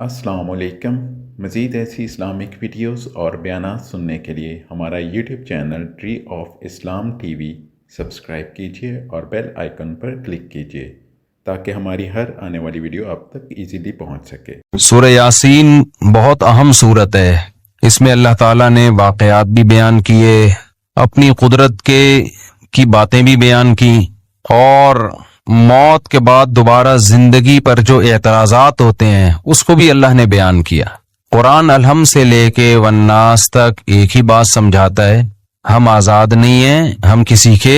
السلام علیکم۔ مزید ایسی اسلامک ویڈیوز اور بیانات سننے کے لیے ہمارا YouTube channel tree of Islam T V subscribe کیجیے اور بیل آئیکن پر کلک کیجیے تاکہ ہماری ہر آنے والی ویڈیو آپ تک ایزیلی پہنچ سکے۔ سورہ یاسین بہت اہم سورت ہے۔ اس میں اللہ تعالیٰ نے واقعات بھی بیان کیے، اپنی قدرت کی باتیں بھی بیان کی، اور موت کے بعد دوبارہ زندگی پر جو اعتراضات ہوتے ہیں اس کو بھی اللہ نے بیان کیا۔ قرآن الحم سے لے کے والناس تک ایک ہی بات سمجھاتا ہے، ہم آزاد نہیں ہیں، ہم کسی کے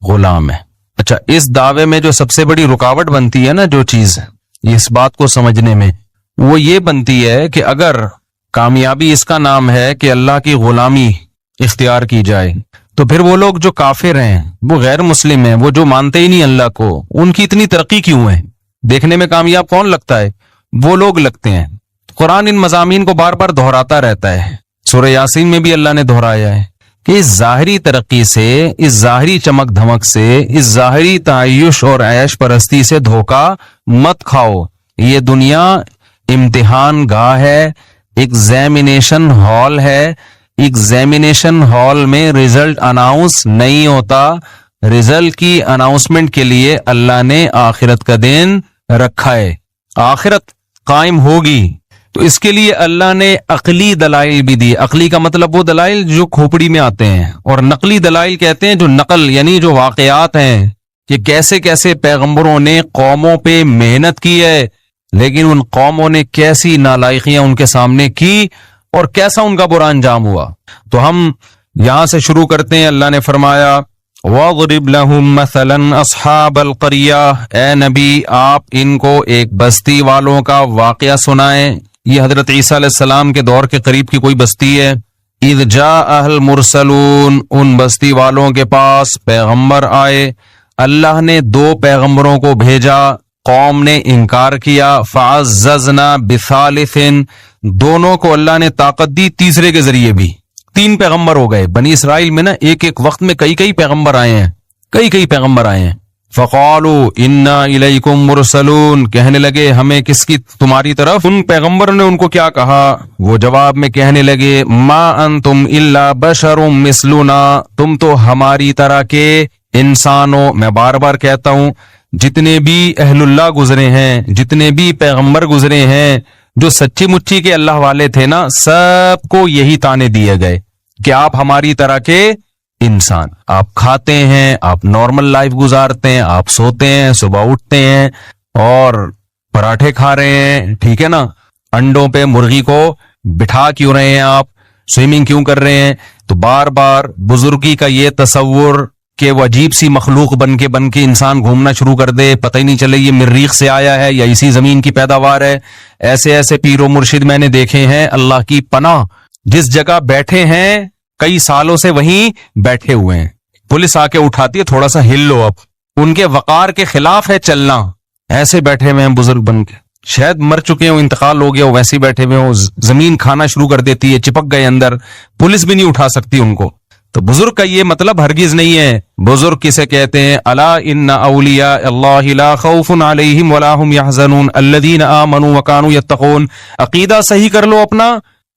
غلام ہیں۔ اچھا، اس دعوے میں جو سب سے بڑی رکاوٹ بنتی ہے نا، جو چیز اس بات کو سمجھنے میں، وہ یہ بنتی ہے کہ اگر کامیابی اس کا نام ہے کہ اللہ کی غلامی اختیار کی جائے، تو پھر وہ لوگ جو کافر ہیں، وہ غیر مسلم ہیں، وہ جو مانتے ہی نہیں اللہ کو، ان کی اتنی ترقی کیوں ہے؟ دیکھنے میں کامیاب کون لگتا ہے؟ وہ لوگ لگتے ہیں۔ قرآن ان مضامین کو بار بار دہراتا رہتا ہے۔ سورہ یاسین میں بھی اللہ نے دہرایا ہے کہ اس ظاہری ترقی سے، اس ظاہری چمک دھمک سے، اس ظاہری تعیش اور عیش پرستی سے دھوکہ مت کھاؤ۔ یہ دنیا امتحان گاہ ہے، ایگزامینیشن ہال ہے۔ ایگزامینیشن ہال میں رزلٹ اناؤنس نہیں ہوتا، رزلٹ کی اناؤنسمنٹ کے لیے اللہ نے آخرت کا دن رکھا ہے۔ آخرت قائم ہوگی تو اس کے لیے اللہ نے عقلی دلائل بھی دی۔ عقلی کا مطلب وہ دلائل جو کھوپڑی میں آتے ہیں، اور نقلی دلائل کہتے ہیں جو نقل، یعنی جو واقعات ہیں کہ کیسے کیسے پیغمبروں نے قوموں پہ محنت کی ہے، لیکن ان قوموں نے کیسی نالائقیاں ان کے سامنے کی اور کیسا ان کا برا انجام ہوا۔ تو ہم یہاں سے شروع کرتے ہیں۔ اللہ نے فرمایا وَاضْرِبْ لَهُمْ مَثَلًا أَصْحَابَ الْقَرْيَةِ، اے نبی آپ ان کو ایک بستی والوں کا واقعہ سنائیں۔ یہ حضرت عیسیٰ علیہ السلام کے دور کے قریب کی کوئی بستی ہے۔ اِذْ جَاءَهَا الْمُرْسَلُونَ، ان بستی والوں کے پاس پیغمبر آئے۔ اللہ نے 2 پیغمبروں کو بھیجا، قوم نے انکار کیا۔ فَعَزَّزْنَا بِثَالِثٍ، دونوں کو اللہ نے طاقت دی تیسرے کے ذریعے بھی۔ 3 پیغمبر ہو گئے۔ بنی اسرائیل میں نا ایک وقت میں کئی پیغمبر آئے ہیں، کئی پیغمبر آئے ہیں۔ فَقَالُوا إِنَّا إِلَيْكُمْ مُرْسَلُونَ، کہنے لگے ہمیں کس کی؟ تمہاری طرف۔ ان پیغمبروں نے ان کو کیا کہا؟ وہ جواب میں کہنے لگے مَا أَنْتُمْ إِلَّا بَشَرٌ مِثْلُنَا، تم تو ہماری طرح کے انسان ہو۔ میں بار بار کہتا ہوں، جتنے بھی اہل اللہ گزرے ہیں، جتنے بھی پیغمبر گزرے ہیں، جو سچی مچی کے اللہ والے تھے نا، سب کو یہی تانے دیے گئے کہ آپ ہماری طرح کے انسان، آپ کھاتے ہیں، آپ نارمل لائف گزارتے ہیں، آپ سوتے ہیں، صبح اٹھتے ہیں اور پراٹھے کھا رہے ہیں، ٹھیک ہے نا، انڈوں پہ مرغی کو بٹھا کیوں رہے ہیں، آپ سوئمنگ کیوں کر رہے ہیں؟ تو بار بار بزرگی کا یہ تصور کہ وہ عجیب سی مخلوق بن کے انسان گھومنا شروع کر دے، پتہ ہی نہیں چلے یہ مریخ سے آیا ہے یا اسی زمین کی پیداوار ہے۔ ایسے پیر و مرشد میں نے دیکھے ہیں، اللہ کی پناہ، جس جگہ بیٹھے ہیں کئی سالوں سے وہیں بیٹھے ہوئے ہیں۔ پولیس آ کے اٹھاتی ہے، تھوڑا سا ہل لو، اب ان کے وقار کے خلاف ہے چلنا۔ ایسے بیٹھے ہوئے ہیں بزرگ بن کے، شاید مر چکے ہوں، انتقال ہو گیا ہو، ویسے بیٹھے ہوئے ہوں، زمین کھانا شروع کر دیتی ہے، چپک گئے اندر، پولیس بھی نہیں اٹھا سکتی ان کو۔ تو بزرگ کا یہ مطلب ہرگز نہیں ہے۔ بزرگ کسے کہتے ہیں؟ الا ان اولیاء اللہ لا خوف علیہم ولا هم يحزنون الذین آمنوا وكانوا يتقون۔ عقیدہ صحیح کر لو اپنا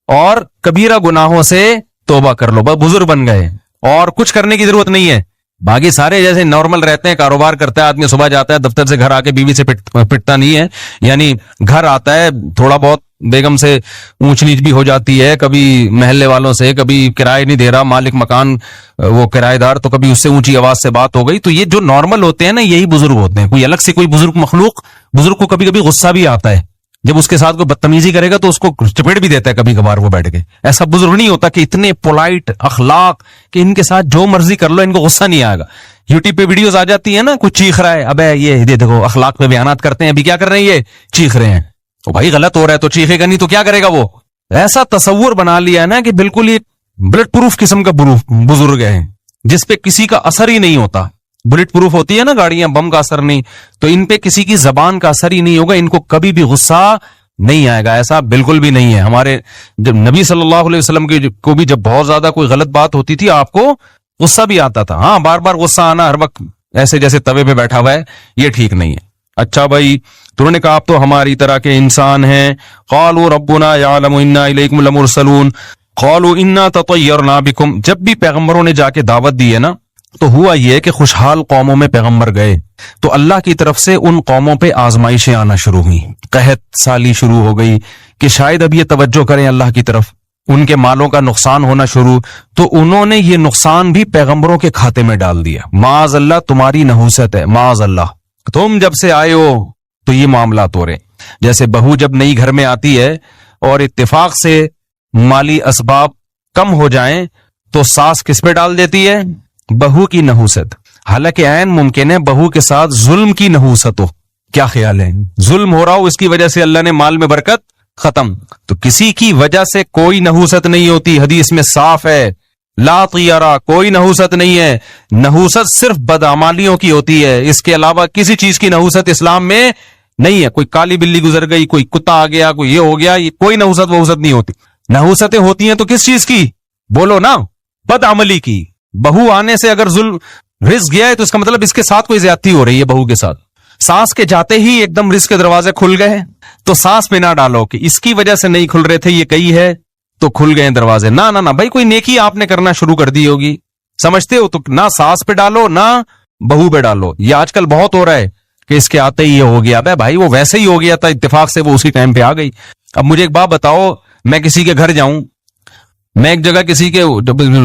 اور کبیرہ گناہوں سے توبہ کر لو، بس بزرگ بن گئے، اور کچھ کرنے کی ضرورت نہیں ہے۔ باقی سارے جیسے نارمل رہتے ہیں، کاروبار کرتا ہے آدمی، صبح جاتا ہے دفتر سے، گھر آ کے بیوی سے پٹتا نہیں ہے، یعنی گھر آتا ہے، تھوڑا بہت بیگم سے اونچ نیچ بھی ہو جاتی ہے، کبھی محلے والوں سے، کبھی کرائے نہیں دے رہا مالک مکان وہ کرایہ دار، تو کبھی اس سے اونچی آواز سے بات ہو گئی۔ تو یہ جو نارمل ہوتے ہیں نا، یہی بزرگ ہوتے ہیں۔ کوئی الگ سے کوئی بزرگ مخلوق، بزرگ کو کبھی کبھی غصہ بھی آتا ہے، جب اس کے ساتھ کوئی بدتمیزی کرے گا تو اس کو چپیٹ بھی دیتا ہے کبھی کبھار وہ بیٹھ کے۔ ایسا بزرگ نہیں ہوتا کہ اتنے پولائٹ اخلاق کہ ان کے ساتھ جو مرضی کر لو ان کو غصہ نہیں آئے گا۔ یوٹیوب پہ ویڈیوز آ جاتی ہیں نا، کچھ چیخ رہا ہے، ابے یہ دیکھو اخلاق پہ بیانات کرتے ہیں، ابھی کیا کر رہے ہیں، یہ چیخ رہے ہیں۔ تو بھائی غلط ہو رہا ہے تو چیخے گا نہیں تو کیا کرے گا وہ؟ ایسا تصور بنا لیا ہے نا کہ بالکل یہ بلٹ پروف قسم کا بزرگ ہے، جس پہ کسی کا اثر ہی نہیں ہوتا۔ بلٹ پروف ہوتی ہے نا گاڑیاں، بم کا اثر نہیں، تو ان پہ کسی کی زبان کا اثر ہی نہیں ہوگا، ان کو کبھی بھی غصہ نہیں آئے گا۔ ایسا بالکل بھی نہیں ہے۔ ہمارے جب نبی صلی اللہ علیہ وسلم کو بھی جب بہت زیادہ کوئی غلط بات ہوتی تھی، آپ کو غصہ بھی آتا تھا۔ ہاں، بار بار غصہ آنا ہر وقت ایسے جیسے توے پہ بیٹھا ہوا ہے، یہ ٹھیک نہیں ہے۔ اچھا بھائی، تو انہوں نے کہا آپ تو ہماری طرح کے انسان ہیں. قالوا ربنا یعلم انا الیکم لمرسلون قالوا انا تطیرنا بکم. جب بھی پیغمبروں نے جا کے دعوت دی ہے نا تو ہوا یہ کہ خوشحال قوموں میں پیغمبر گئے تو اللہ کی طرف سے ان قوموں پہ آزمائشیں آنا شروع ہوئی, قحط سالی شروع ہو گئی کہ شاید اب یہ توجہ کریں اللہ کی طرف, ان کے مالوں کا نقصان ہونا شروع, تو انہوں نے یہ نقصان بھی پیغمبروں کے کھاتے میں ڈال دیا. معاذ اللہ تمہاری نحوست ہے, معاذ اللہ تم جب سے آئے ہو تو یہ معاملات ہو رہے. جیسے بہو جب نئی گھر میں آتی ہے اور اتفاق سے مالی اسباب کم ہو جائیں تو ساس کس پہ ڈال دیتی ہے؟ بہو کی نحوست. حالانکہ عین ممکن ہے بہو کے ساتھ ظلم کی نحوست ہو. کیا خیال ہے؟ ظلم ہو رہا ہو, اس کی وجہ سے اللہ نے مال میں برکت ختم. تو کسی کی وجہ سے کوئی نحوست نہیں ہوتی, حدیث میں صاف ہے لا طیرہ, کوئی نحوست نہیں ہے. نحوست صرف بدعمالیوں کی ہوتی ہے, اس کے علاوہ کسی چیز کی نحوست اسلام میں نہیں ہے. کوئی کالی بلی گزر گئی, کوئی کتا آ گیا, کوئی یہ ہو گیا, یہ کوئی نحوست وحوست نہیں ہوتی. نحوستیں ہوتی ہیں تو کس چیز کی بولو نا؟ بدعملی کی. بہو آنے سے اگر ظلم رزق گیا ہے تو اس کا مطلب اس کے ساتھ کوئی زیادتی ہو رہی ہے بہو کے ساتھ. سانس کے جاتے ہی ایک دم رزق کے دروازے کھل گئے تو سانس پہ نہ ڈالو کہ اس کی وجہ سے نہیں کھل رہے تھے, یہ کہی ہے تو کھل گئے دروازے. نہ نہ نہ بھائی, کوئی نیکی آپ نے کرنا شروع کر دی ہوگی, سمجھتے ہو, تو نہ سانس پہ ڈالو نہ بہو پہ ڈالو. یہ آج کل بہت ہو رہا ہے کہ اس کے آتے ہی یہ ہو گیا. بھائی وہ ویسے ہی ہو گیا تھا, اتفاق سے وہ اسی ٹائم پہ آ گئی. اب مجھے ایک بات بتاؤ, میں کسی کے گھر جاؤں, میں ایک جگہ کسی کے,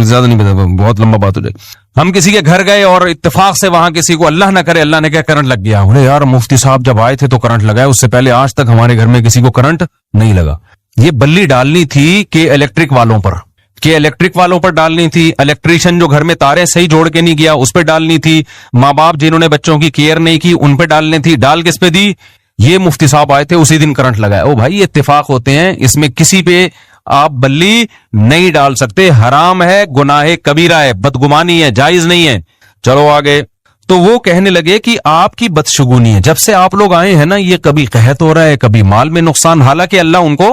زیادہ نہیں بتا, بہت لمبا بات ہو جائے, ہم کسی کے گھر گئے اور اتفاق سے وہاں کسی کو اللہ نہ کرے اللہ نے کیا کرنٹ لگ گیا. ارے یار مفتی صاحب جب آئے تھے تو کرنٹ لگا ہے, اس سے پہلے آج تک ہمارے گھر میں کسی کو کرنٹ نہیں لگا. یہ بلی ڈالنی تھی کہ الیکٹرک والوں پر ڈالنی تھی. الیکٹریشین جو گھر میں تاریں صحیح جوڑ کے نہیں گیا اس پہ ڈالنی تھی. ماں باپ جنہوں نے بچوں کی کیئر نہیں کی ان پہ ڈالنی تھی. ڈال کس پہ دی؟ یہ مفتی صاحب آئے تھے اسی دن کرنٹ لگا. او بھائی یہ اتفاق ہوتے ہیں, اس میں کسی پہ آپ بلی نہیں ڈال سکتے. حرام ہے, گناہ کبیرہ ہے, بدگمانی ہے, جائز نہیں ہے. چلو آگے. تو وہ کہنے لگے کہ آپ کی بدشگونی ہے, جب سے آپ لوگ آئے ہیں نا یہ کبھی قحط ہو رہا ہے, کبھی مال میں نقصان. حالانکہ اللہ ان کو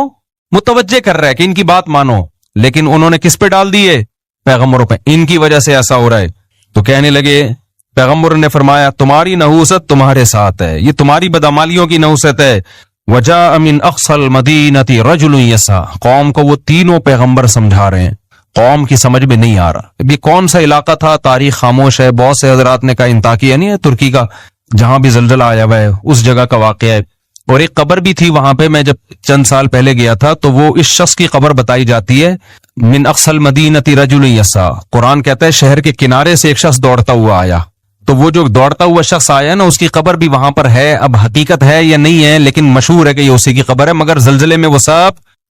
متوجہ کر رہا ہے کہ ان کی بات مانو, لیکن انہوں نے کس پہ ڈال دیے؟ پیغمبروں پہ. ان کی وجہ سے ایسا ہو رہا ہے. تو کہنے لگے, پیغمبر نے فرمایا تمہاری نحوست تمہارے ساتھ ہے, یہ تمہاری بدعمالیوں کی نحوست ہے. وجاء من اقصى المدینة رجل یسعى. قوم کو وہ تینوں پیغمبر سمجھا رہے ہیں, قوم کی سمجھ میں نہیں آ رہا. ابھی کون سا علاقہ تھا, تاریخ خاموش ہے. بہت سے حضرات نے کہا انطاکیہ نہیں ہے ترکی کا, جہاں بھی زلزلہ آیا ہوا ہے, اس جگہ کا واقعہ ہے. اور ایک قبر بھی تھی وہاں پہ, میں جب چند سال پہلے گیا تھا تو وہ اس شخص کی قبر بتائی جاتی ہے. من اقصى المدینة رجل یسعى. قرآن کہتا ہے شہر کے کنارے سے ایک شخص دوڑتا ہوا آیا. تو وہ جو دوڑتا ہوا شخص آیا نا اس کی قبر بھی وہاں پر ہے. اب حقیقت ہے یا نہیں ہے, لیکن مشہور ہے کہ یہ اسی کی قبر ہے. مگر زلزلے میں وہ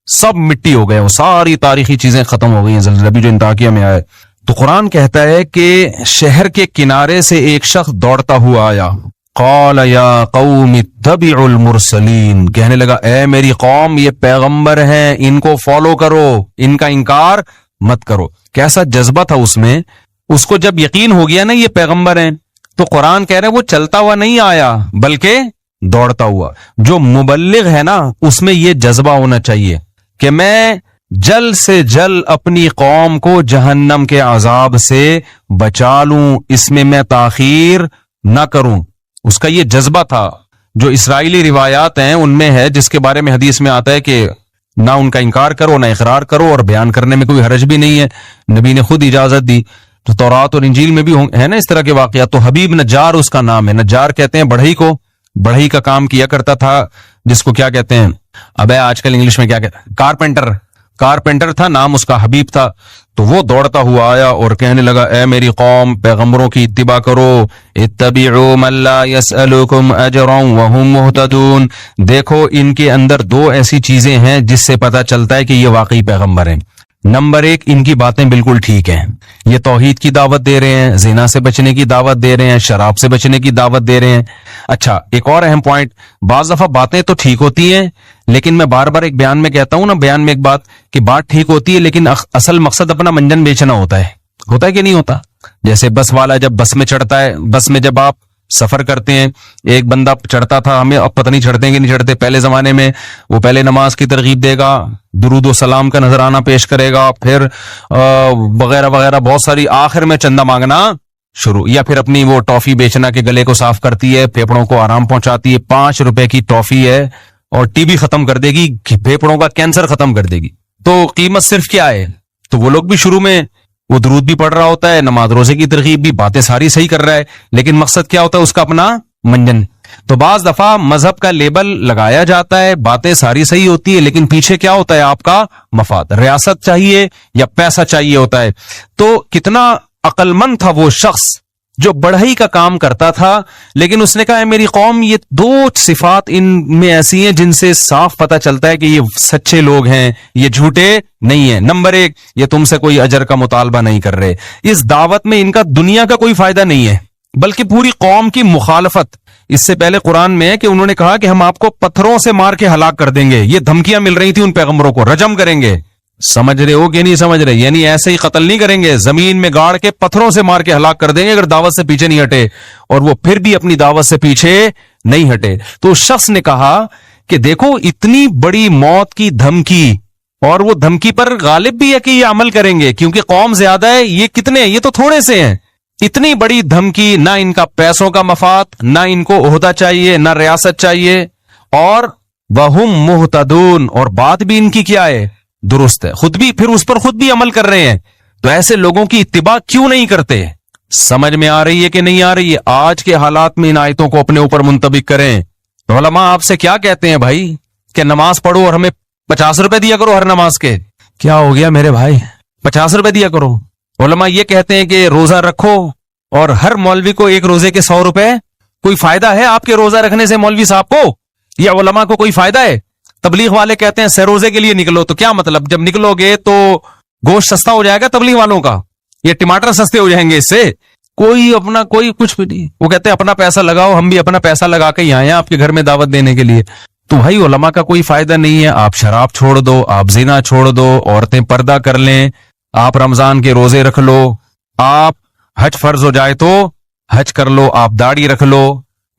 سب مٹی ہو گئے, وہ ساری تاریخی چیزیں ختم ہو گئی ہیں. زلزلہ بھی جو انطاکیہ میں آیا, تو قرآن کہتا ہے کہ شہر کے کنارے سے ایک شخص دوڑتا ہوا آیا. قال یا قوم اتبعوا المرسلین. کہنے لگا اے میری قوم یہ پیغمبر ہیں, ان کو فالو کرو, ان کا انکار مت کرو. کیسا جذبہ تھا اس میں. اس کو جب یقین ہو گیا نا یہ پیغمبر ہیں, تو قرآن کہہ رہے وہ چلتا ہوا نہیں آیا بلکہ دوڑتا ہوا. جو مبلغ ہے نا اس میں یہ جذبہ ہونا چاہیے کہ میں جلد سے جلد اپنی قوم کو جہنم کے عذاب سے بچا لوں, اس میں تاخیر نہ کروں. اس کا یہ جذبہ تھا. جو اسرائیلی روایات ہیں ان میں ہے, جس کے بارے میں حدیث میں آتا ہے کہ نہ ان کا انکار کرو نہ اقرار کرو, اور بیان کرنے میں کوئی حرج بھی نہیں ہے, نبی نے خود اجازت دی. تو تورات اور انجیل میں بھی ہے نا اس طرح کے واقعات. تو حبیب نجار اس کا نام ہے. نجار کہتے ہیں بڑھئی کو, بڑھئی کا کام کیا کرتا تھا, جس کو کیا کہتے ہیں, اب آج کل انگلش میں کیا کہتے ہیں, کارپینٹر تھا, نام اس کا حبیب تھا. تو وہ دوڑتا ہوا آیا اور کہنے لگا اے میری قوم پیغمبروں کی اتباع کرو. اتبعوا من لا يسألكم اجرا وهم مهتدون. دیکھو ان کے اندر دو ایسی چیزیں ہیں جس سے پتہ چلتا ہے کہ یہ واقعی پیغمبر ہیں. نمبر ایک, ان کی باتیں بالکل ٹھیک ہیں, یہ توحید کی دعوت دے رہے ہیں, زنا سے بچنے کی دعوت دے رہے ہیں, شراب سے بچنے کی دعوت دے رہے ہیں. اچھا ایک اور اہم پوائنٹ, بعض دفعہ باتیں تو ٹھیک ہوتی ہیں, لیکن میں بار بار ایک بیان میں کہتا ہوں نا, بیان میں ایک بات کہ بات ٹھیک ہوتی ہے لیکن اصل مقصد اپنا منجن بیچنا ہوتا ہے کہ نہیں ہوتا. جیسے بس والا جب بس میں چڑھتا ہے, بس میں جب آپ سفر کرتے ہیں, ایک بندہ چڑھتا تھا, ہمیں اب پتہ نہیں چڑھتے ہیں کہ نہیں چڑھتے, پہلے زمانے میں وہ پہلے نماز کی ترغیب دے گا, درود و سلام کا نذرانہ پیش کرے گا, پھر وغیرہ وغیرہ بہت ساری, آخر میں چندہ مانگنا شروع. یا پھر اپنی وہ ٹافی بیچنا کہ گلے کو صاف کرتی ہے, پھیپڑوں کو آرام پہنچاتی ہے, 5 روپے کی ٹافی ہے اور ٹی بی ختم کر دے گی, پھیپڑوں کا کینسر ختم کر دے گی. تو قیمت صرف کیا ہے؟ تو وہ لوگ بھی شروع میں وہ درود بھی پڑھ رہا ہوتا ہے, نماز روزے کی ترغیب بھی, باتیں ساری صحیح کر رہا ہے, لیکن مقصد کیا ہوتا ہے اس کا اپنا منجن. تو بعض دفعہ مذہب کا لیبل لگایا جاتا ہے, باتیں ساری صحیح ہوتی ہے, لیکن پیچھے کیا ہوتا ہے آپ کا مفاد, ریاست چاہیے یا پیسہ چاہیے ہوتا ہے. تو کتنا عقل مند تھا وہ شخص جو بڑھئی کا کام کرتا تھا, لیکن اس نے کہا ہے میری قوم یہ 2 صفات ان میں ایسی ہیں جن سے صاف پتہ چلتا ہے کہ یہ سچے لوگ ہیں, یہ جھوٹے نہیں ہیں. نمبر 1, یہ تم سے کوئی اجر کا مطالبہ نہیں کر رہے, اس دعوت میں ان کا دنیا کا کوئی فائدہ نہیں ہے بلکہ پوری قوم کی مخالفت. اس سے پہلے قرآن میں ہے کہ انہوں نے کہا کہ ہم آپ کو پتھروں سے مار کے ہلاک کر دیں گے, یہ دھمکیاں مل رہی تھی ان پیغمبروں کو, رجم کریں گے. سمجھ رہے ہو کہ نہیں سمجھ رہے؟ یعنی ایسے ہی قتل نہیں کریں گے, زمین میں گاڑ کے پتھروں سے مار کے ہلاک کر دیں گے اگر دعوت سے پیچھے نہیں ہٹے. اور وہ پھر بھی اپنی دعوت سے پیچھے نہیں ہٹے. تو اس شخص نے کہا کہ دیکھو اتنی بڑی موت کی دھمکی, اور وہ دھمکی پر غالب بھی ہے کہ یہ عمل کریں گے کیونکہ قوم زیادہ ہے, یہ کتنے ہیں, یہ تو تھوڑے سے ہیں. اتنی بڑی دھمکی, نہ ان کا پیسوں کا مفاد, نہ ان کو عہدہ چاہیے, نہ ریاست چاہیے, اور وہم مہتدون, اور بات بھی ان کی کیا ہے, درست ہے, خود بھی پھر اس پر خود بھی عمل کر رہے ہیں. تو ایسے لوگوں کی اتباع کیوں نہیں کرتے؟ سمجھ میں آ رہی ہے کہ نہیں آ رہی ہے؟ آج کے حالات میں ان آیتوں کو اپنے اوپر منطبق کریں. تو علماء آپ سے کیا کہتے ہیں بھائی کہ نماز پڑھو اور ہمیں 50 روپے دیا کرو ہر نماز کے. کیا ہو گیا میرے بھائی, 50 روپے دیا کرو. علماء یہ کہتے ہیں کہ روزہ رکھو اور ہر مولوی کو 1 روزے کے 100 روپے. کوئی فائدہ ہے آپ کے روزہ رکھنے سے مولوی صاحب کو یا علماء کو کوئی فائدہ ہے؟ تبلیغ والے کہتے ہیں 100 روزے کے لیے نکلو. تو کیا مطلب, جب نکلو گے تو گوشت سستا ہو جائے گا تبلیغ والوں کا, یہ ٹماٹر سستے ہو جائیں گے اس سے؟ کوئی اپنا کوئی کچھ بھی نہیں. وہ کہتے ہیں اپنا پیسہ لگاؤ, ہم بھی اپنا پیسہ لگا کے ہی آئے ہیں آپ کے گھر میں دعوت دینے کے لیے. تو بھائی علماء کا کوئی فائدہ نہیں ہے. آپ شراب چھوڑ دو, آپ زنا چھوڑ دو, عورتیں پردہ کر لیں, آپ رمضان کے روزے رکھ لو, آپ حج فرض ہو جائے تو حج کر لو, آپ داڑھی رکھ لو.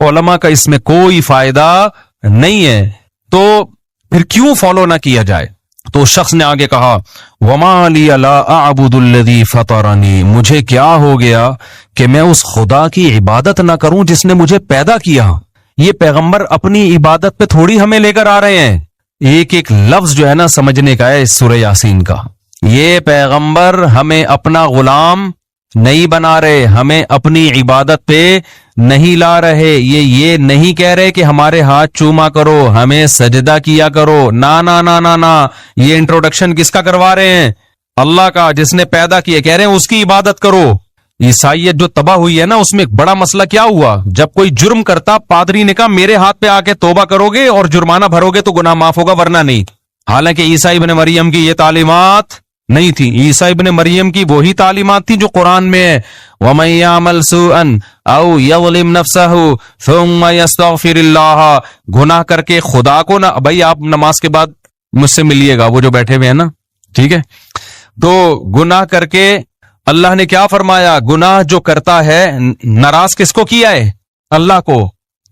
علماء کا اس میں کوئی فائدہ نہیں ہے, تو پھر کیوں فالو نہ کیا جائے؟ تو شخص نے آگے کہا وَمَا لِيَ لَا أَعْبُدُ الَّذِي فَطَرَنِي, مجھے کیا ہو گیا کہ میں اس خدا کی عبادت نہ کروں جس نے مجھے پیدا کیا. یہ پیغمبر اپنی عبادت پہ تھوڑی ہمیں لے کر آ رہے ہیں. ایک ایک لفظ جو ہے نا سمجھنے کا ہے اس سورہ یاسین کا. یہ پیغمبر ہمیں اپنا غلام نہیں بنا رہے, ہمیں اپنی عبادت پہ نہیں لا رہے. یہ نہیں کہہ رہے کہ ہمارے ہاتھ چوما کرو, ہمیں سجدہ کیا کرو. نا نا نا نا نا, یہ انٹروڈکشن کس کا کروا رہے ہیں؟ اللہ کا, جس نے پیدا کیا. کہہ رہے ہیں اس کی عبادت کرو. عیسائیت جو تباہ ہوئی ہے نا, اس میں ایک بڑا مسئلہ کیا ہوا, جب کوئی جرم کرتا پادری نے کہا میرے ہاتھ پہ آ کے توبہ کرو گے اور جرمانہ بھرو گے تو گناہ معاف ہوگا, ورنہ نہیں. حالانکہ عیسیٰ ابن مریم کی یہ تعلیمات نہیں تھی. عیسیٰ ابن مریم کی وہی تعلیمات تھی جو قرآن میں ہے, وَمَن يَعْمَلْ سُوءًا أَوْ يَظْلِمْ نَفْسَهُ ثُمَّ يَسْتَغْفِرِ اللَّهَ, گناہ کر کے خدا کو نہ. بھائی آپ نماز کے بعد مجھ سے ملیے گا, وہ جو بیٹھے ہوئے ہیں نا, ٹھیک ہے. تو گناہ کر کے اللہ نے کیا فرمایا, گناہ جو کرتا ہے ناراض کس کو کیا ہے؟ اللہ کو.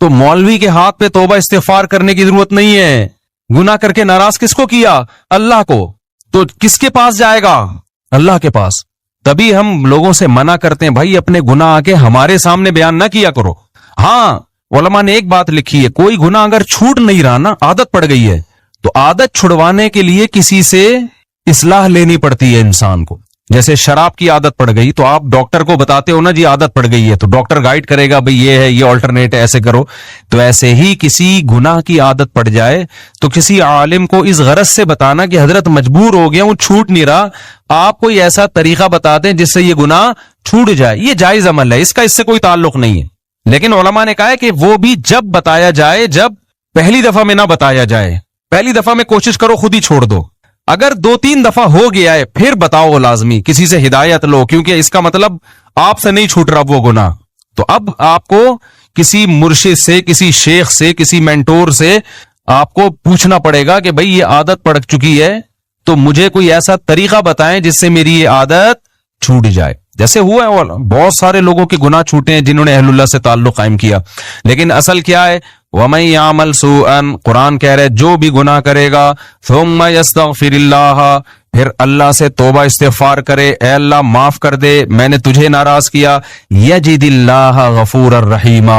تو مولوی کے ہاتھ پہ توبہ استغفار کرنے کی ضرورت نہیں ہے. گناہ کر کے ناراض کس کو کیا؟ اللہ کو. تو کس کے پاس جائے گا؟ اللہ کے پاس. تبھی ہم لوگوں سے منع کرتے ہیں بھائی اپنے گناہ آ کے ہمارے سامنے بیان نہ کیا کرو. ہاں علماء نے ایک بات لکھی ہے, کوئی گناہ اگر چھوٹ نہیں رہا نا, عادت پڑ گئی ہے, تو عادت چھڑوانے کے لیے کسی سے اصلاح لینی پڑتی ہے انسان کو. جیسے شراب کی عادت پڑ گئی تو آپ ڈاکٹر کو بتاتے ہو نا جی عادت پڑ گئی ہے, تو ڈاکٹر گائیڈ کرے گا بھئی یہ ہے, یہ آلٹرنیٹ ہے, ایسے کرو. تو ایسے ہی کسی گناہ کی عادت پڑ جائے تو کسی عالم کو اس غرض سے بتانا کہ حضرت مجبور ہو گیا, وہ چھوٹ نہیں رہا, آپ کوئی ایسا طریقہ بتا دیں جس سے یہ گناہ چھوٹ جائے. یہ جائز عمل ہے, اس کا اس سے کوئی تعلق نہیں ہے. لیکن علماء نے کہا ہے کہ وہ بھی جب بتایا جائے, جب پہلی دفعہ میں نہ بتایا جائے. پہلی دفعہ میں کوشش کرو خود ہی چھوڑ دو. اگر 2-3 دفعہ ہو گیا ہے پھر بتاؤ لازمی, کسی سے ہدایت لو, کیونکہ اس کا مطلب آپ سے نہیں چھوٹ رہا وہ گناہ. تو اب آپ کو کسی مرشد سے, کسی شیخ سے, کسی مینٹور سے آپ کو پوچھنا پڑے گا کہ بھئی یہ عادت پڑ چکی ہے تو مجھے کوئی ایسا طریقہ بتائیں جس سے میری یہ عادت چھوٹ جائے. جیسے ہوا ہے بہت سارے لوگوں کے گناہ چھوٹے ہیں جنہوں نے اہل اللہ سے تعلق قائم کیا. لیکن اصل کیا ہے, وَمَن يَعْمَلْ سُوءًا, قرآن کہہ رہے جو بھی گناہ کرے گا, ثُمَّ يَسْتَغْفِرِ اللَّهَ, پھر اللہ سے توبہ استغفار کرے، اے اللہ معاف کر دے، میں نے تجھے ناراض کیا، یجد اللہ غفور الرحیم،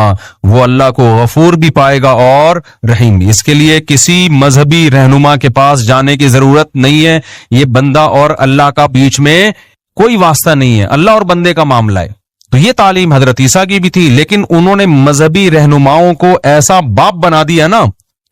وہ اللہ کو غفور بھی پائے گا اور رحیم بھی۔ اس کے لیے کسی مذہبی رہنما کے پاس جانے کی ضرورت نہیں ہے، یہ بندہ اور اللہ کا بیچ میں کوئی واسطہ نہیں ہے، اللہ اور بندے کا معاملہ ہے۔ تو یہ تعلیم حضرت عیسیٰ کی بھی تھی، لیکن انہوں نے مذہبی رہنماؤں کو ایسا باپ بنا دیا نا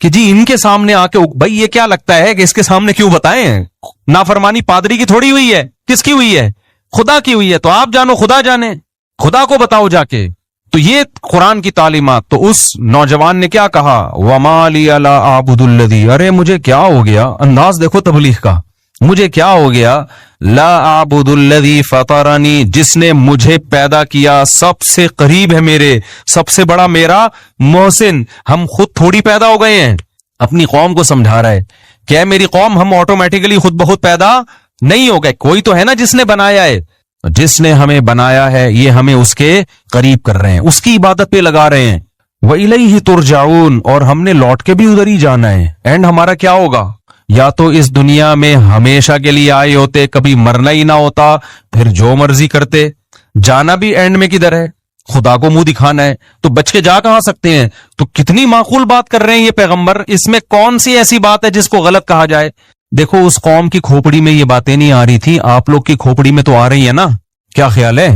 کہ جی ان کے سامنے آ کے بھائی یہ کیا لگتا ہے کہ اس کے سامنے کیوں بتائیں، نافرمانی پادری کی تھوڑی ہوئی ہے، کس کی ہوئی ہے؟ خدا کی ہوئی ہے، تو آپ جانو خدا جانے، خدا کو بتاؤ جا کے۔ تو یہ قرآن کی تعلیمات۔ تو اس نوجوان نے کیا کہا، وَمَا لِيَ لَا أَعْبُدُ الَّذِي، ارے مجھے کیا ہو گیا، انداز دیکھو تبلیغ کا، مجھے کیا ہو گیا، لا اعبد الذی فطرنی، جس نے مجھے پیدا کیا، سب سے قریب ہے میرے، سب سے بڑا میرا محسن۔ ہم خود تھوڑی پیدا ہو گئے ہیں، اپنی قوم کو سمجھا رہا ہے کہ اے میری قوم، ہم آٹومیٹیکلی خود بخود پیدا نہیں ہو گئے، کوئی تو ہے نا جس نے بنایا ہے، جس نے ہمیں بنایا ہے یہ ہمیں اس کے قریب کر رہے ہیں، اس کی عبادت پہ لگا رہے ہیں۔ وَإِلَيْهِ تُرْجَعُونَ، اور ہم نے لوٹ کے بھی ادھر ہی جانا ہے۔ اینڈ ہمارا کیا ہوگا، یا تو اس دنیا میں ہمیشہ کے لیے آئے ہوتے، کبھی مرنا ہی نہ ہوتا، پھر جو مرضی کرتے، جانا بھی اینڈ میں کدھر ہے، خدا کو منہ دکھانا ہے، تو بچ کے جا کہاں سکتے ہیں؟ تو کتنی معقول بات کر رہے ہیں یہ پیغمبر، اس میں کون سی ایسی بات ہے جس کو غلط کہا جائے؟ دیکھو اس قوم کی کھوپڑی میں یہ باتیں نہیں آ رہی تھی، آپ لوگ کی کھوپڑی میں تو آ رہی ہے نا، کیا خیال ہے؟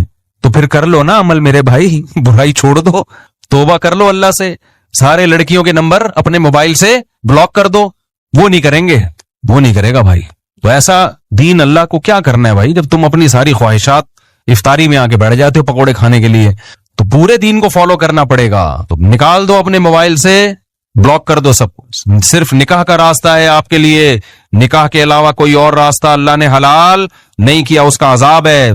تو پھر کر لو نا عمل میرے بھائی، برائی چھوڑ دو، توبہ کر لو اللہ سے، سارے لڑکیوں کے نمبر اپنے موبائل سے بلاک کر دو، وہ نہیں کریں گے، وہ نہیں کرے گا بھائی۔ تو ایسا دین اللہ کو کیا کرنا ہے بھائی، جب تم اپنی ساری خواہشات افطاری میں آ کے بیٹھ جاتے ہو پکوڑے کھانے کے لیے، تو پورے دین کو فالو کرنا پڑے گا۔ تو نکال دو اپنے موبائل سے، بلاک کر دو سب کچھ، صرف نکاح کا راستہ ہے آپ کے لیے، نکاح کے علاوہ کوئی اور راستہ اللہ نے حلال نہیں کیا، اس کا عذاب ہے،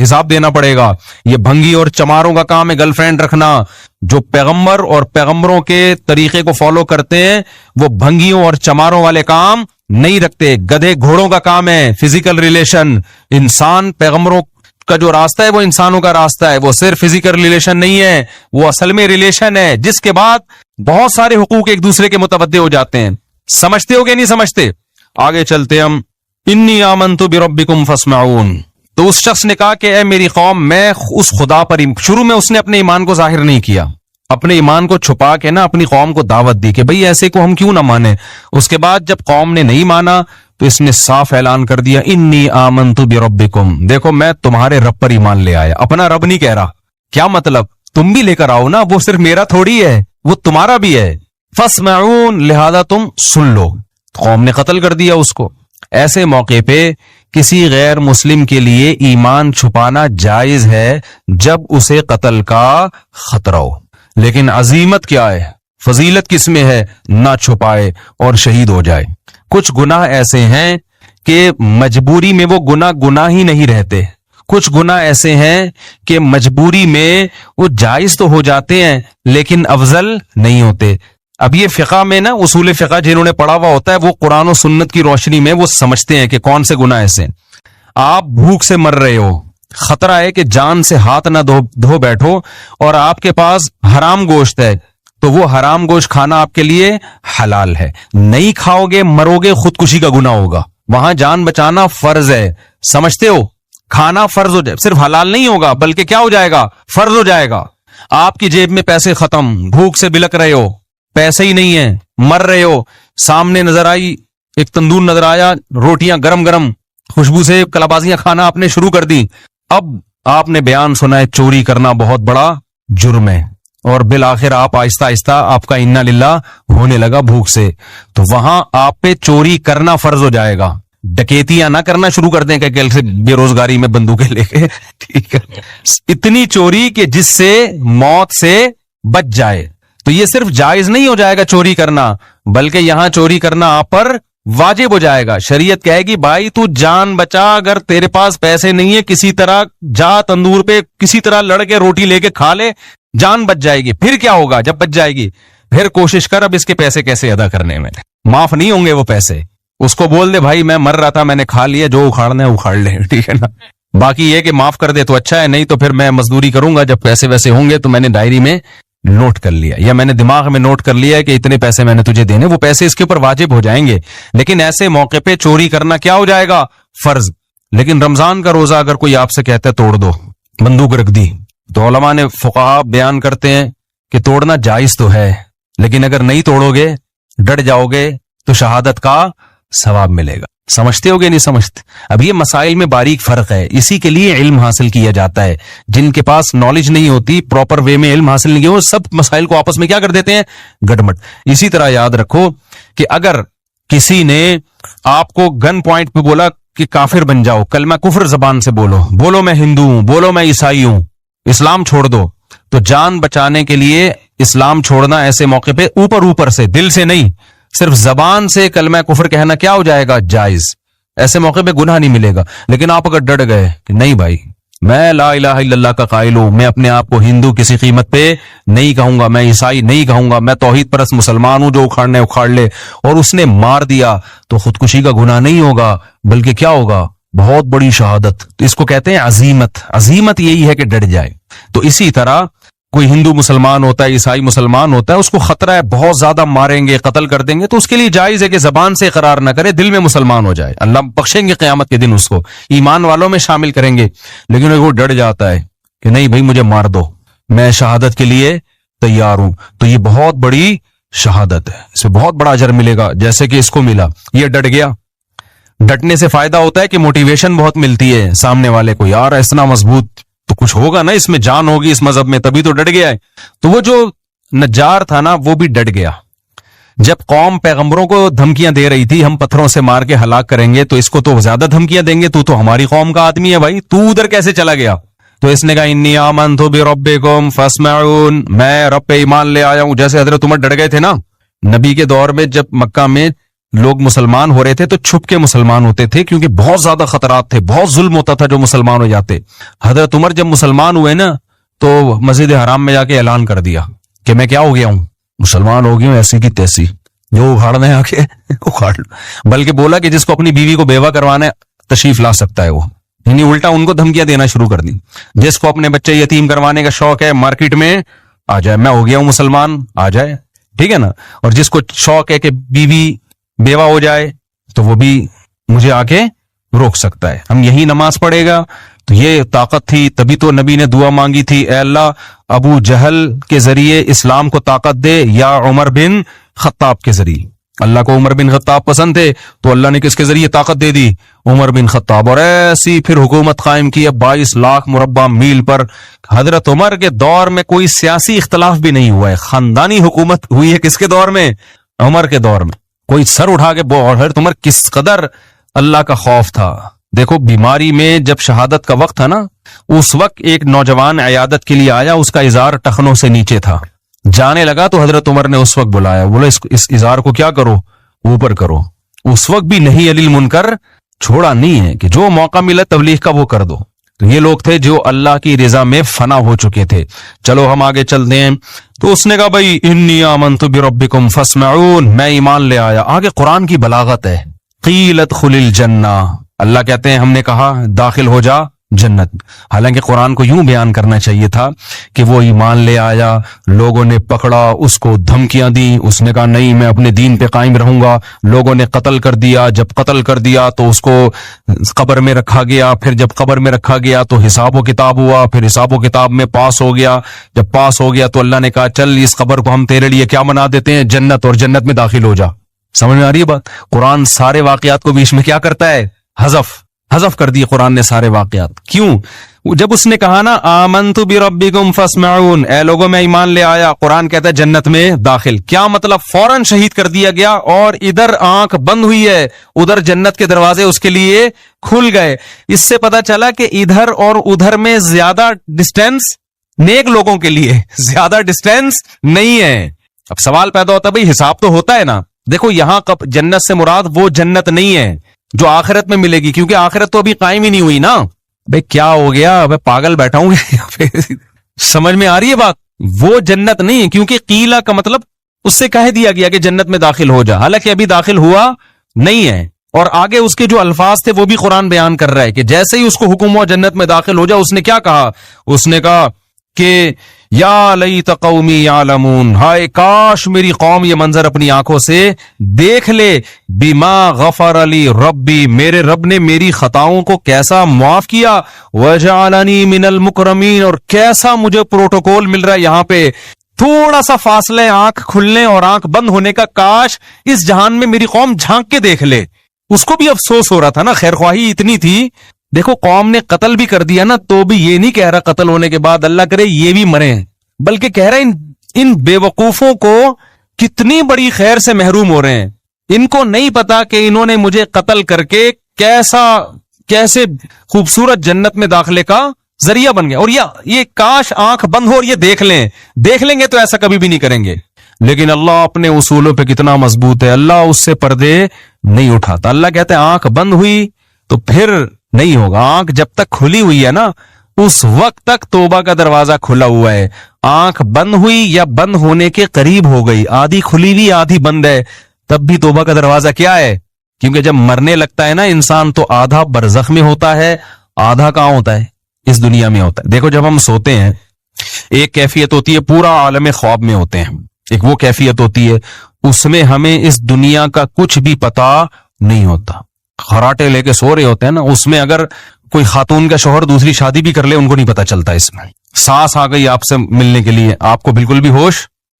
حساب دینا پڑے گا۔ یہ بھنگی اور چماروں کا کام ہے گرل فرینڈ رکھنا، جو پیغمبر اور پیغمبروں کے طریقے کو فالو کرتے ہیں وہ بھنگیوں اور چماروں والے کام نہیں رکھتے، گدھے گھوڑوں کا کام ہے فزیکل ریلیشن۔ انسان پیغمبروں کا جو راستہ ہے وہ انسانوں کا راستہ ہے، وہ صرف فزیکل ریلیشن نہیں ہے، وہ اصل میں ریلیشن ہے، جس کے بعد بہت سارے حقوق ایک دوسرے کے متوجہ ہو جاتے ہیں۔ سمجھتے ہو کہ نہیں سمجھتے؟ آگے چلتے ہم، انی آمنت بربکم فاسمعون۔ تو اس شخص نے کہا کہ اے میری قوم، میں اس خدا پر، شروع میں اس نے اپنے ایمان کو ظاہر نہیں کیا، اپنے ایمان کو چھپا کے نا اپنی قوم کو دعوت دی کہ بھئی ایسے کو ہم کیوں نہ مانیں۔ اس کے بعد جب قوم نے نہیں مانا تو اس نے صاف اعلان کر دیا، انی آمنت بربکم، دیکھو میں تمہارے رب پر ایمان لے آیا، اپنا رب نہیں کہہ رہا۔ کیا مطلب؟ تم بھی لے کر آؤ نا، وہ صرف میرا تھوڑی ہے، وہ تمہارا بھی ہے۔ فاسمعون، لہذا تم سن لو۔ قوم نے قتل کر دیا اس کو۔ ایسے موقع پہ کسی غیر مسلم کے لیے ایمان چھپانا جائز ہے جب اسے قتل کا خطرہ ہو، لیکن عظیمت کیا ہے، فضیلت کس میں ہے؟ نہ چھپائے اور شہید ہو جائے۔ کچھ گناہ ایسے ہیں کہ مجبوری میں وہ گناہ ہی نہیں رہتے، کچھ گناہ ایسے ہیں کہ مجبوری میں وہ جائز تو ہو جاتے ہیں لیکن افضل نہیں ہوتے۔ اب یہ فقہ میں نا، اصول فقہ جنہوں نے پڑھا ہوا ہوتا ہے وہ قرآن و سنت کی روشنی میں وہ سمجھتے ہیں کہ کون سے گناہ ایسے ہیں۔ آپ بھوک سے مر رہے ہو، خطرہ ہے کہ جان سے ہاتھ نہ دھو بیٹھو، اور آپ کے پاس حرام گوشت ہے تو وہ حرام گوشت کھانا آپ کے لیے حلال ہے، نہیں کھاؤ گے مرو گے، خودکشی کا گناہ ہوگا۔ وہاں جان بچانا فرض ہے، سمجھتے ہو؟ کھانا فرض ہو جائے، صرف حلال نہیں ہوگا بلکہ کیا ہو جائے گا؟ فرض ہو جائے گا۔ آپ کی جیب میں پیسے ختم، بھوک سے بلک رہے ہو، پیسے ہی نہیں ہیں، مر رہے ہو، سامنے نظر آئی ایک تندور نظر آیا، روٹیاں گرم گرم، خوشبو سے کلابازیاں کھانا آپ نے شروع کر دی۔ اب آپ نے بیان سنا ہے چوری کرنا بہت بڑا جرم ہے، اور بالآخر آپ آہستہ آہستہ آپ کا انا للہ ہونے لگا بھوک سے، تو وہاں آپ پہ چوری کرنا فرض ہو جائے گا۔ ڈکیتیاں نہ کرنا شروع کر دیں کہ کل سے بے روزگاری میں بندوقیں لے کے، ٹھیک ہے، اتنی چوری کہ جس سے موت سے بچ جائے۔ تو یہ صرف جائز نہیں ہو جائے گا چوری کرنا، بلکہ یہاں چوری کرنا آپ پر واجب ہو جائے گا۔ شریعت کہے گی بھائی تو جان بچا، اگر تیرے پاس پیسے نہیں ہے کسی طرح جا تندور پہ کسی طرح لڑ کے روٹی لے کے کھا لے، جان بچ جائے گی۔ پھر کیا ہوگا جب بچ جائے گی؟ پھر کوشش کر اب اس کے پیسے کیسے ادا کرنے میں، معاف نہیں ہوں گے وہ پیسے۔ اس کو بول دے بھائی میں مر رہا تھا، میں نے کھا لیا، جو اکھاڑنا ہے اکھاڑ لے، ٹھیک ہے نا۔ باقی یہ کہ معاف کر دے تو اچھا ہے، نہیں تو پھر میں مزدوری کروں گا، جب پیسے ویسے ہوں گے تو میں نے ڈائری میں نوٹ کر لیا یا میں نے دماغ میں نوٹ کر لیا ہے کہ اتنے پیسے میں نے تجھے دینے، وہ پیسے اس کے اوپر واجب ہو جائیں گے، لیکن ایسے موقع پہ چوری کرنا کیا ہو جائے گا؟ فرض۔ لیکن رمضان کا روزہ اگر کوئی آپ سے کہتا ہے توڑ دو، بندوق رکھ دی، تو علماء نے فقہا بیان کرتے ہیں کہ توڑنا جائز تو ہے، لیکن اگر نہیں توڑو گے، ڈٹ جاؤ گے، تو شہادت کا ثواب ملے گا۔ سمجھتے ہو گے نہیں سمجھتے؟ اب یہ مسائل میں باریک فرق ہے، اسی کے لیے علم حاصل کیا جاتا ہے۔ جن کے پاس نالج نہیں ہوتی، پراپر وے میں علم حاصل نہیں کیا، وہ سب مسائل کو آپس میں کیا کر دیتے ہیں؟ گڑمٹ۔ اسی طرح یاد رکھو کہ اگر کسی نے آپ کو گن پوائنٹ پہ بولا کہ کافر بن جاؤ، کلمہ کفر زبان سے بولو میں ہندو ہوں، بولو میں عیسائی ہوں، اسلام چھوڑ دو، تو جان بچانے کے لیے اسلام چھوڑنا ایسے موقع پہ اوپر سے، دل سے نہیں، صرف زبان سے کلمہ کفر کہنا کیا ہو جائے گا؟ جائز۔ ایسے موقع پہ گناہ نہیں ملے گا۔ لیکن آپ اگر ڈٹ گئے کہ نہیں بھائی میں لا الہ الا اللہ کا قائل ہوں، میں اپنے آپ کو ہندو کسی قیمت پہ نہیں کہوں گا، میں عیسائی نہیں کہوں گا، میں توحید پرست مسلمان ہوں، جو اکھاڑنے اکھاڑ لے، اور اس نے مار دیا، تو خودکشی کا گناہ نہیں ہوگا، بلکہ کیا ہوگا؟ بہت بڑی شہادت۔ تو اس کو کہتے ہیں عزیمت۔ عزیمت یہی ہے کہ ڈٹ جائے۔ تو اسی طرح کوئی ہندو مسلمان ہوتا ہے، عیسائی مسلمان ہوتا ہے، اس کو خطرہ ہے بہت زیادہ ماریں گے، قتل کر دیں گے، تو اس کے لیے جائز ہے کہ زبان سے اقرار نہ کرے، دل میں مسلمان ہو جائے، اللہ بخشیں گے قیامت کے دن، اس کو ایمان والوں میں شامل کریں گے۔ لیکن اگر وہ ڈر جاتا ہے کہ نہیں بھائی مجھے مار دو، میں شہادت کے لیے تیار ہوں، تو یہ بہت بڑی شہادت ہے، اس میں بہت بڑا اجر ملے گا، جیسے کہ اس کو ملا۔ یہ ڈٹ گیا، ڈٹنے سے فائدہ ہوتا ہے کہ موٹیویشن بہت ملتی ہے سامنے والے کو، یار اتنا مضبوط تو کچھ ہوگا نا، اس میں جان ہوگی اس مذہب میں، تبھی تو ڈٹ گیا ہے۔ تو وہ جو نجار تھا نا، وہ بھی ڈٹ گیا۔ جب قوم پیغمبروں کو دھمکیاں دے رہی تھی ہم پتھروں سے مار کے ہلاک کریں گے، تو اس کو تو زیادہ دھمکیاں دیں گے، تو ہماری قوم کا آدمی ہے بھائی، تو ادھر کیسے چلا گیا؟ تو اس نے کہا انی آمنت بربکم فاسمعون، میں رب پہ ایمان لے آیا ہوں۔ جیسے حضرت عمر ڈٹ گئے تھے نا، نبی کے دور میں جب مکہ میں لوگ مسلمان ہو رہے تھے تو چھپ کے مسلمان ہوتے تھے، کیونکہ بہت زیادہ خطرات تھے، بہت ظلم ہوتا تھا جو مسلمان ہو جاتے۔ حضرت عمر جب مسلمان ہوئے نا، تو مسجد حرام میں جا کے اعلان کر دیا کہ میں کیا ہو گیا ہوں؟ مسلمان ہو گیا ہوں، ایسی کی تیسی، جو اکھاڑنا ہے آ کے اکھاڑ لو۔ بلکہ بولا کہ جس کو اپنی بیوی کو بیوہ کروانا ہے تشریف لا سکتا ہے وہ، یعنی الٹا ان کو دھمکیاں دینا شروع کر دی۔ جس کو اپنے بچے یتیم کروانے کا شوق ہے مارکیٹ میں آ جائے، میں ہو گیا ہوں مسلمان، آ جائے، ٹھیک ہے نا۔ اور جس کو شوق ہے کہ بیوی بیوہ ہو جائے، تو وہ بھی مجھے آ کے روک سکتا ہے۔ ہم یہی نماز پڑھے گا، تو یہ طاقت تھی، تبھی تو نبی نے دعا مانگی تھی، اے اللہ ابو جہل کے ذریعے اسلام کو طاقت دے، یا عمر بن خطاب کے ذریعے۔ اللہ کو عمر بن خطاب پسند تھے، تو اللہ نے کس کے ذریعے طاقت دے دی؟ عمر بن خطاب، اور ایسی پھر حکومت قائم کی، اب 22 لاکھ مربع میل پر۔ حضرت عمر کے دور میں کوئی سیاسی اختلاف بھی نہیں ہوا ہے، خاندانی حکومت ہوئی ہے کس کے دور میں؟ عمر کے دور میں۔ کوئی سر اٹھا کے حضرت عمر کس قدر اللہ کا خوف تھا۔ دیکھو بیماری میں جب شہادت کا وقت تھا نا، اس وقت ایک نوجوان عیادت کے لیے آیا، اس کا ازار ٹخنوں سے نیچے تھا، جانے لگا تو حضرت عمر نے اس وقت بلایا، بولے اس ازار کو کیا کرو؟ اوپر کرو۔ اس وقت بھی نہیں علی المنکر چھوڑا نہیں ہے کہ جو موقع ملا تبلیغ کا وہ کر دو۔ تو یہ لوگ تھے جو اللہ کی رضا میں فنا ہو چکے تھے۔ چلو ہم آگے چلتے ہیں۔ تو اس نے کہا بھائی انی آمنت بربکم فاسمعون، میں ایمان لے آیا۔ آگے قرآن کی بلاغت ہے، قیل ادخل الجنہ، اللہ کہتے ہیں ہم نے کہا داخل ہو جا جنت۔ حالانکہ قرآن کو یوں بیان کرنا چاہیے تھا کہ وہ ایمان لے آیا، لوگوں نے پکڑا، اس کو دھمکیاں دی، اس نے کہا نہیں میں اپنے دین پہ قائم رہوں گا، لوگوں نے قتل کر دیا، جب قتل کر دیا تو اس کو قبر میں رکھا گیا، پھر جب قبر میں رکھا گیا تو حساب و کتاب ہوا، پھر حساب و کتاب میں پاس ہو گیا، جب پاس ہو گیا تو اللہ نے کہا چل اس قبر کو ہم تیرے لیے کیا بنا دیتے ہیں؟ جنت، اور جنت میں داخل ہو جا۔ سمجھ میں آ رہی ہے بات؟ قرآن سارے واقعات کو بیچ میں کیا کرتا ہے؟ حذف کر دی قرآن نے سارے واقعات۔ کیوں؟ جب اس نے کہا نا آمنت بربکم فاسمعون، اے لوگوں میں ایمان لے آیا، قرآن کہتا ہے جنت میں داخل۔ کیا مطلب؟ فوراً شہید کر دیا گیا، اور ادھر آنکھ بند ہوئی ہے، ادھر جنت کے دروازے اس کے لیے کھل گئے۔ اس سے پتا چلا کہ ادھر اور ادھر میں زیادہ ڈسٹینس نیک لوگوں کے لیے زیادہ ڈسٹینس نہیں ہے۔ اب سوال پیدا ہوتا ہے بھئی حساب تو ہوتا ہے نا؟ دیکھو یہاں جنت سے مراد وہ جنت نہیں ہے جو آخرت میں ملے گی، کیونکہ آخرت تو ابھی قائم ہی نہیں ہوئی نا۔ بھئی کیا ہو گیا؟ میں پاگل بیٹھا ہوں سمجھ میں آ رہی ہے بات؟ وہ جنت نہیں ہے، کیونکہ قیلا کا مطلب اس سے کہہ دیا گیا کہ جنت میں داخل ہو جا، حالانکہ ابھی داخل ہوا نہیں ہے۔ اور آگے اس کے جو الفاظ تھے وہ بھی قرآن بیان کر رہا ہے کہ جیسے ہی اس کو حکم ہوا جنت میں داخل ہو جا، اس نے کیا کہا؟ اس نے کہا کہ یا لیت قومی یعلمون، ہائے کاش میری قوم یہ منظر اپنی آنکھوں سے دیکھ لے، بما غفر لی ربی، میرے رب نے میری خطاؤں کو کیسا معاف کیا، وجعلنی من المکرمین، اور کیسا مجھے پروٹوکول مل رہا ہے یہاں پہ، تھوڑا سا فاصلے آنکھ کھلنے اور آنکھ بند ہونے کا، کاش اس جہان میں میری قوم جھانک کے دیکھ لے۔ اس کو بھی افسوس ہو رہا تھا نا، خیر خواہی اتنی تھی، دیکھو قوم نے قتل بھی کر دیا نا، تو بھی یہ نہیں کہہ رہا قتل ہونے کے بعد اللہ کرے یہ بھی مرے، بلکہ کہہ رہا ان بے وقوفوں کو کتنی بڑی خیر سے محروم ہو رہے ہیں، ان کو نہیں پتا کہ انہوں نے مجھے قتل کر کے کیسے خوبصورت جنت میں داخلے کا ذریعہ بن گیا، اور یہ کاش آنکھ بند ہو اور یہ دیکھ لیں گے تو ایسا کبھی بھی نہیں کریں گے۔ لیکن اللہ اپنے اصولوں پہ کتنا مضبوط ہے، اللہ اس سے پردے نہیں اٹھاتا۔ اللہ کہتے ہیں آنکھ بند ہوئی تو پھر نہیں ہوگا، آنکھ جب تک کھلی ہوئی ہے نا اس وقت تک توبہ کا دروازہ کھلا ہوا ہے، آنکھ بند ہوئی یا بند ہونے کے قریب ہو گئی، آدھی کھلی ہوئی آدھی بند ہے، تب بھی توبہ کا دروازہ کیا ہے، کیونکہ جب مرنے لگتا ہے نا انسان تو آدھا برزخ میں ہوتا ہے، آدھا کہاں ہوتا ہے، اس دنیا میں ہوتا ہے۔ دیکھو جب ہم سوتے ہیں ایک کیفیت ہوتی ہے، پورا عالم خواب میں ہوتے ہیں، ایک وہ کیفیت ہوتی ہے اس میں ہمیں اس دنیا کا کچھ بھی پتا نہیں ہوتا، خراٹے لے کے سو رہے ہوتے ہیں نا، اس میں اگر کوئی خاتون کا شوہر دوسری شادی بھی کر لے ان کو نہیں پتا چلتا، اس میں سانس آ گئی آپ سے ملنے کے لیے آپ کو بالکل بھی ہوش،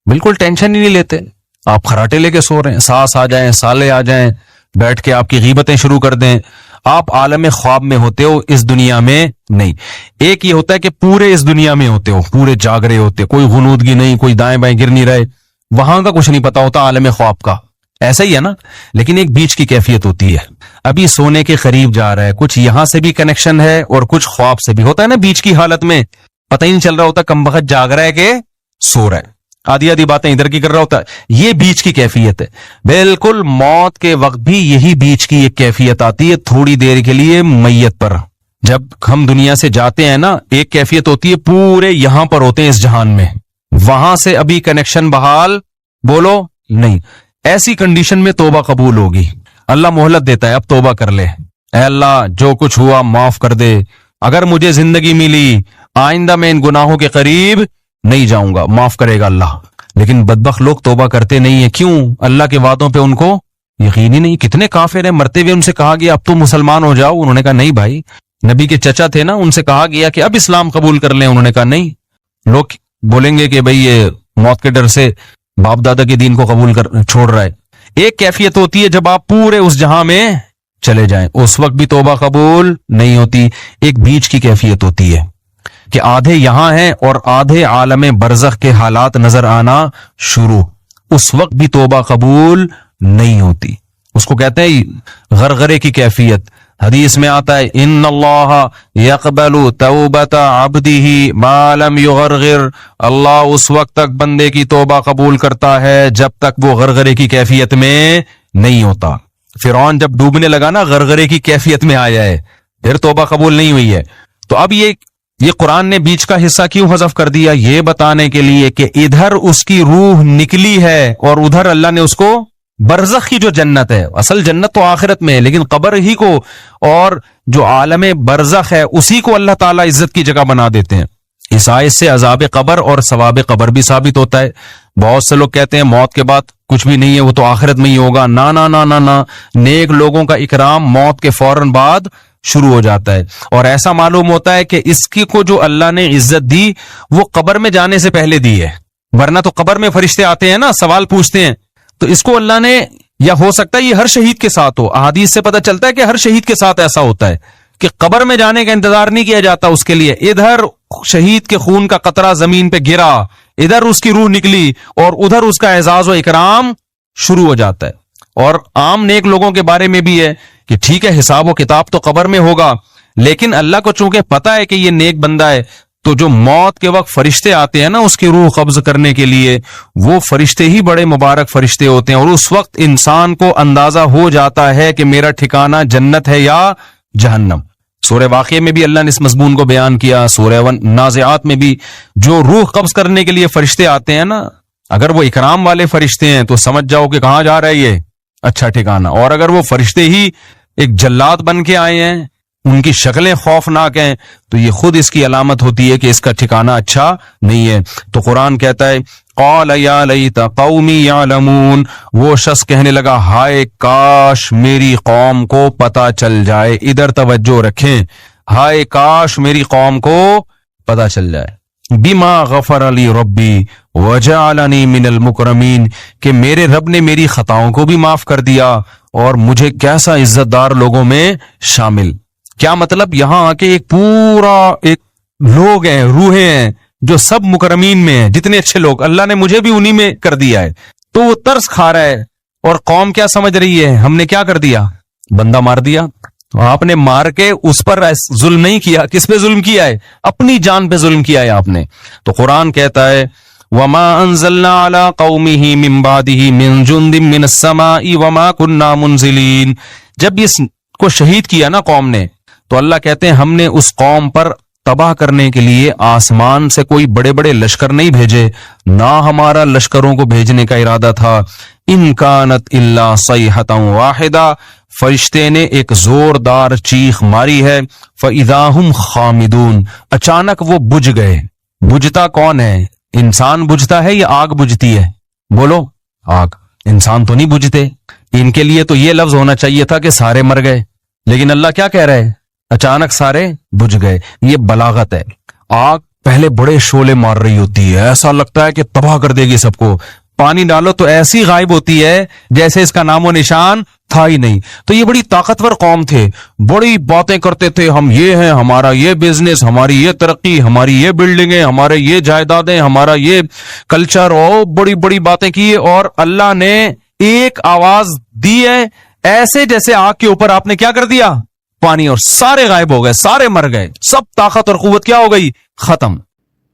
بالکل ٹینشن ہی نہیں لیتے، آپ خراٹے لے کے سو رہے ہیں، سانس آ جائیں سالے آ جائیں بیٹھ کے آپ کی غیبتیں شروع کر دیں، آپ عالم خواب میں ہوتے ہو، اس دنیا میں نہیں۔ ایک یہ ہوتا ہے کہ پورے اس دنیا میں ہوتے ہو، پورے جاگ رہے ہوتے، کوئی غنودگی نہیں، کوئی دائیں بائیں گر نہیں رہے، وہاں کا کچھ نہیں پتا ہوتا عالم خواب کا، ایسا ہی ہے نا۔ لیکن ایک بیچ کی کیفیت ہوتی ہے، ابھی سونے کے قریب جا رہا ہے، کچھ یہاں سے بھی کنیکشن ہے اور کچھ خواب سے بھی ہوتا ہے نا، بیچ کی حالت میں پتہ ہی نہیں چل رہا ہوتا کم بخت جاگ رہا ہے کہ سو رہا ہے، آدھی باتیں ادھر کی کر رہا ہوتا ہے، یہ بیچ کی کیفیت ہے۔ بالکل موت کے وقت بھی یہی بیچ کی ایک کیفیت آتی ہے، تھوڑی دیر کے لیے میت پر جب ہم دنیا سے جاتے ہیں نا، ایک کیفیت ہوتی ہے پورے یہاں پر ہوتے ہیں اس جہان میں، وہاں سے ابھی کنیکشن بحال بولو نہیں، ایسی کنڈیشن میں توبہ قبول ہوگی، اللہ مہلت دیتا ہے اب توبہ کر لے، اے اللہ جو کچھ ہوا معاف کر دے، اگر مجھے زندگی ملی آئندہ میں ان گناہوں کے قریب نہیں جاؤں گا، معاف کرے گا اللہ۔ لیکن بدبخت لوگ توبہ کرتے نہیں ہیں، کیوں؟ اللہ کے وعدوں پہ ان کو یقین ہی نہیں۔ کتنے کافر ہیں، مرتے ہوئے ان سے کہا گیا اب تو مسلمان ہو جاؤ، انہوں نے کہا نہیں بھائی، نبی کے چچا تھے نا، ان سے کہا گیا کہ اب اسلام قبول کر لیں، انہوں نے کہا نہیں۔ لوگ بولیں گے کہ بھئی یہ موت کے ڈر سے باپ دادا کے دین کو قبول کر چھوڑ رہا ہے۔ ایک کیفیت ہوتی ہے جب آپ پورے اس جہاں میں چلے جائیں، اس وقت بھی توبہ قبول نہیں ہوتی۔ ایک بیچ کی کیفیت ہوتی ہے کہ آدھے یہاں ہیں اور آدھے عالم برزخ کے حالات نظر آنا شروع، اس وقت بھی توبہ قبول نہیں ہوتی، اس کو کہتے ہیں غرغرے کی کیفیت۔ حدیث میں آتا ہے ان اللہ یقبل توبۃ عبدہ ما لم یغرغر، اللہ اس وقت تک بندے کی توبہ قبول کرتا ہے جب تک وہ غرغرے کی کیفیت میں نہیں ہوتا۔ فرعون جب ڈوبنے لگا نا غرغرے کی کیفیت میں آیا ہے، پھر توبہ قبول نہیں ہوئی ہے۔ تو اب یہ قرآن نے بیچ کا حصہ کیوں حذف کر دیا؟ یہ بتانے کے لیے کہ ادھر اس کی روح نکلی ہے اور ادھر اللہ نے اس کو برزخ کی جو جنت ہے، اصل جنت تو آخرت میں ہے، لیکن قبر ہی کو اور جو عالم برزخ ہے اسی کو اللہ تعالیٰ عزت کی جگہ بنا دیتے ہیں۔ اس آیت سے عذاب قبر اور ثواب قبر بھی ثابت ہوتا ہے۔ بہت سے لوگ کہتے ہیں موت کے بعد کچھ بھی نہیں ہے، وہ تو آخرت میں ہی ہوگا۔ نا نا نا نا نا، نیک لوگوں کا اکرام موت کے فوراً بعد شروع ہو جاتا ہے، اور ایسا معلوم ہوتا ہے کہ اس کی کو جو اللہ نے عزت دی وہ قبر میں جانے سے پہلے دی ہے، ورنہ تو قبر میں فرشتے آتے ہیں نا، سوال پوچھتے ہیں، تو اس کو اللہ نے، یا ہو سکتا ہے یہ ہر شہید کے ساتھ ہو، احادیث سے پتہ چلتا ہے کہ ہر شہید کے ساتھ ایسا ہوتا ہے کہ قبر میں جانے کا انتظار نہیں کیا جاتا اس کے لیے، ادھر شہید کے خون کا قطرہ زمین پہ گرا، ادھر اس کی روح نکلی اور ادھر اس کا اعزاز و اکرام شروع ہو جاتا ہے۔ اور عام نیک لوگوں کے بارے میں بھی ہے کہ ٹھیک ہے حساب و کتاب تو قبر میں ہوگا، لیکن اللہ کو چونکہ پتا ہے کہ یہ نیک بندہ ہے، تو جو موت کے وقت فرشتے آتے ہیں نا اس کی روح قبض کرنے کے لیے، وہ فرشتے ہی بڑے مبارک فرشتے ہوتے ہیں، اور اس وقت انسان کو اندازہ ہو جاتا ہے کہ میرا ٹھکانہ جنت ہے یا جہنم۔ سورہ واقعہ میں بھی اللہ نے اس مضمون کو بیان کیا، سورہ نازعات میں بھی، جو روح قبض کرنے کے لیے فرشتے آتے ہیں نا، اگر وہ اکرام والے فرشتے ہیں تو سمجھ جاؤ کہ کہاں جا رہا ہے یہ اچھا ٹھکانہ، اور اگر وہ فرشتے ہی ایک جلاد بن کے آئے ہیں ان کی شکلیں خوفناک ہیں، تو یہ خود اس کی علامت ہوتی ہے کہ اس کا ٹھکانہ اچھا نہیں ہے۔ تو قرآن کہتا ہے قال یا لیت قومی یعلمون، وہ شخص کہنے لگا ہائے کاش میری قوم کو پتہ چل جائے۔ ادھر توجہ رکھیں، ہائے کاش میری قوم کو پتہ چل جائے۔ بما غفر علی ربی وجعلنی من المکرمین، کہ میرے رب نے میری خطاؤں کو بھی معاف کر دیا اور مجھے کیسا عزت دار لوگوں میں شامل۔ کیا مطلب؟ یہاں آ کے ایک پورا ایک لوگ ہیں، روحیں ہیں جو سب مکرمین میں ہیں، جتنے اچھے لوگ اللہ نے مجھے بھی انہی میں کر دیا ہے۔ تو وہ ترس کھا رہا ہے، اور قوم کیا سمجھ رہی ہے؟ ہم نے کیا کر دیا؟ بندہ مار دیا۔ تو آپ نے مار کے اس پر ظلم نہیں کیا، کس پہ ظلم کیا ہے؟ اپنی جان پہ ظلم کیا ہے آپ نے۔ تو قرآن کہتا ہے وما انزلنا على قومه من بعده من جند من السماء وما كنا منزلين، جب اس کو شہید کیا نا قوم نے، تو اللہ کہتے ہیں ہم نے اس قوم پر تباہ کرنے کے لیے آسمان سے کوئی بڑے بڑے لشکر نہیں بھیجے، نہ ہمارا لشکروں کو بھیجنے کا ارادہ تھا۔ ان کانت الا صیحۃ واحدہ، فرشتے نے ایک زوردار چیخ ماری ہے، فاذا هم خامدون، اچانک وہ بجھ گئے۔ بجھتا کون ہے؟ انسان بجھتا ہے یا آگ بجھتی ہے؟ بولو، آگ۔ انسان تو نہیں بجھتے۔ ان کے لیے تو یہ لفظ ہونا چاہیے تھا کہ سارے مر گئے، لیکن اللہ کیا کہہ رہے ہیں؟ اچانک سارے بجھ گئے۔ یہ بلاغت ہے۔ آگ پہلے بڑے شعلے مار رہی ہوتی ہے، ایسا لگتا ہے کہ تباہ کر دے گی سب کو، پانی ڈالو تو ایسی غائب ہوتی ہے جیسے اس کا نام و نشان تھا ہی نہیں۔ تو یہ بڑی طاقتور قوم تھے، بڑی باتیں کرتے تھے، ہم یہ ہیں، ہمارا یہ بزنس، ہماری یہ ترقی، ہماری یہ بلڈنگیں، ہمارے یہ جائیدادیں، ہمارا یہ کلچر، اور بڑی بڑی باتیں کی، اور اللہ نے ایک آواز دی ہے ایسے جیسے آگ کے اوپر آپ نے کیا کر دیا؟ پانی، اور سارے غائب ہو گئے، سارے مر گئے، سب طاقت اور قوت کیا ہو گئی؟ ختم۔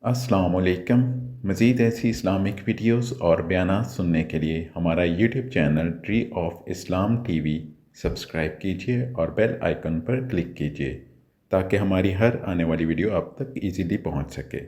السلام علیکم۔ مزید ایسی اسلامک ویڈیوز اور بیانات سننے کے لیے ہمارا YouTube channel tree of Islam T V subscribe کیجیے اور بیل آئیکن پر کلک کیجیے تاکہ ہماری ہر آنے والی ویڈیو آپ تک ایزیلی پہنچ سکے۔